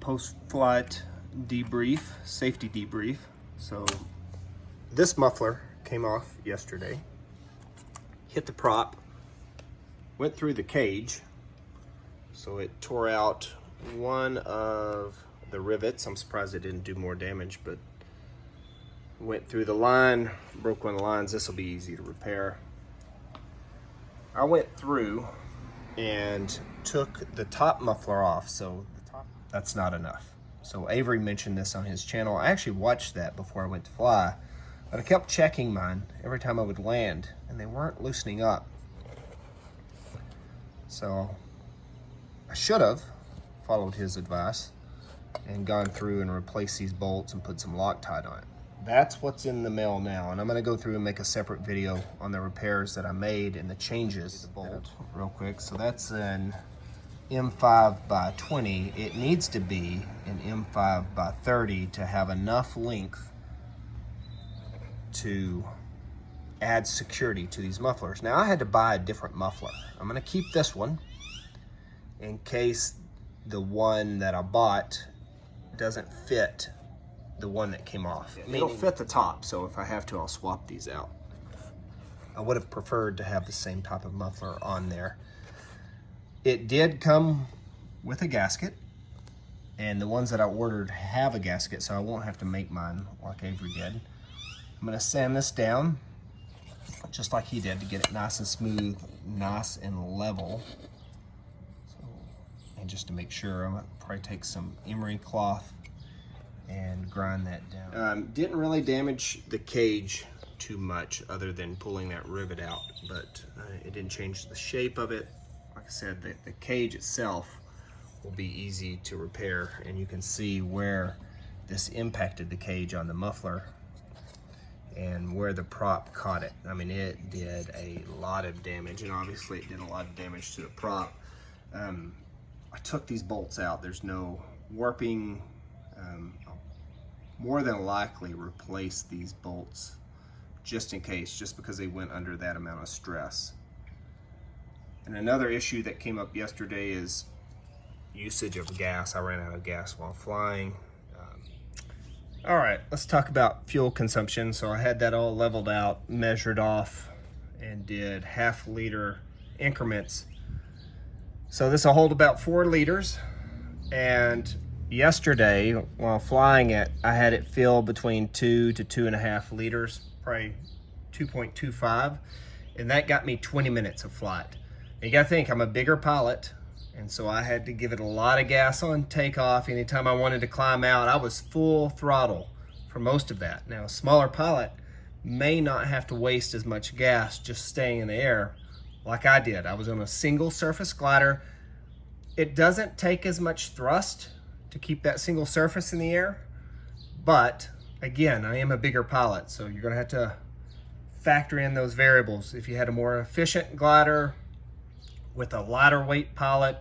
post-flight debrief, safety debrief. So this muffler came off yesterday, hit the prop, went through the cage, so it tore out one of the rivets. I'm surprised it didn't do more damage, but went through the line, broke one of the lines. This will be easy to repair. I went through and took the top muffler off, so that's not enough. So Avery mentioned this on his channel. I actually watched that before I went to fly, but I kept checking mine every time I would land, and they weren't loosening up. So I should have followed his advice and gone through and replaced these bolts and put some Loctite on it. That's what's in the mail now, and I'm going to go through and make a separate video on the repairs that I made and the changes to the bolt real quick. So that's an M5 by 20. It needs to be an M5 by 30 to have enough length to add security to these mufflers. Now I had to buy a different muffler. I'm going to keep this one in case the one that I bought doesn't fit the one that came off. It'll fit the top, so if I have to, I'll swap these out. I would have preferred to have the same type of muffler on there. It did come with a gasket, and the ones that I ordered have a gasket, so I won't have to make mine like Avery did. I'm gonna sand this down, just like he did, to get it nice and smooth, nice and level. So, and just to make sure, I'm gonna probably take some emery cloth and grind that down. Didn't really damage the cage too much other than pulling that rivet out, but it didn't change the shape of it. Like I said, the cage itself will be easy to repair, and you can see where this impacted the cage on the muffler and where the prop caught it. I mean, it did a lot of damage, and obviously it did a lot of damage to the prop. I took these bolts out. There's no warping. I'll more than likely replace these bolts just in case, just because they went under that amount of stress. And another issue that came up yesterday is usage of gas. I ran out of gas while flying. All right, let's talk about fuel consumption. So I had that all leveled out, measured off, and did half-liter increments. So this will hold about 4 liters, and yesterday, while flying it, I had it fill between 2 to 2.5 liters, probably 2.25, and that got me 20 minutes of flight. Now you gotta think, I'm a bigger pilot, and so I had to give it a lot of gas on takeoff. Anytime I wanted to climb out, I was full throttle for most of that. Now a smaller pilot may not have to waste as much gas just staying in the air like I did. I was on a single surface glider. It doesn't take as much thrust to keep that single surface in the air, but again, I am a bigger pilot, so you're gonna have to factor in those variables. If you had a more efficient glider with a lighter weight pilot,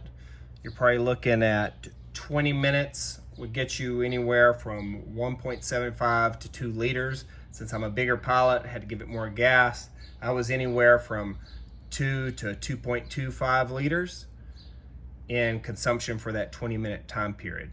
you're probably looking at 20 minutes would get you anywhere from 1.75 to 2 liters. Since I'm a bigger pilot, I had to give it more gas. I was anywhere from 2 to 2.25 liters in consumption for that 20-minute time period.